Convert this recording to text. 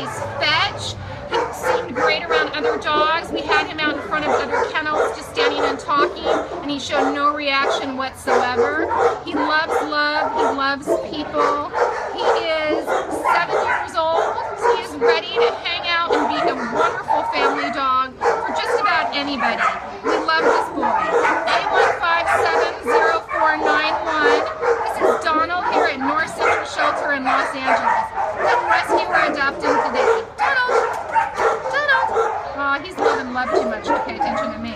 plays fetch. He seemed great around other dogs. We had him out in front of other kennels just standing and talking, and he showed no reaction whatsoever. He loves love. He loves people. He is 7 years old. He is ready to hang out and be a wonderful family dog for just about anybody. We love this boy. A1570491. This is Donald here at North Central Shelter in Los Angeles. Come rescue or adopt him today. Donald! Donald! Aw, he's loving love too much to pay attention to me.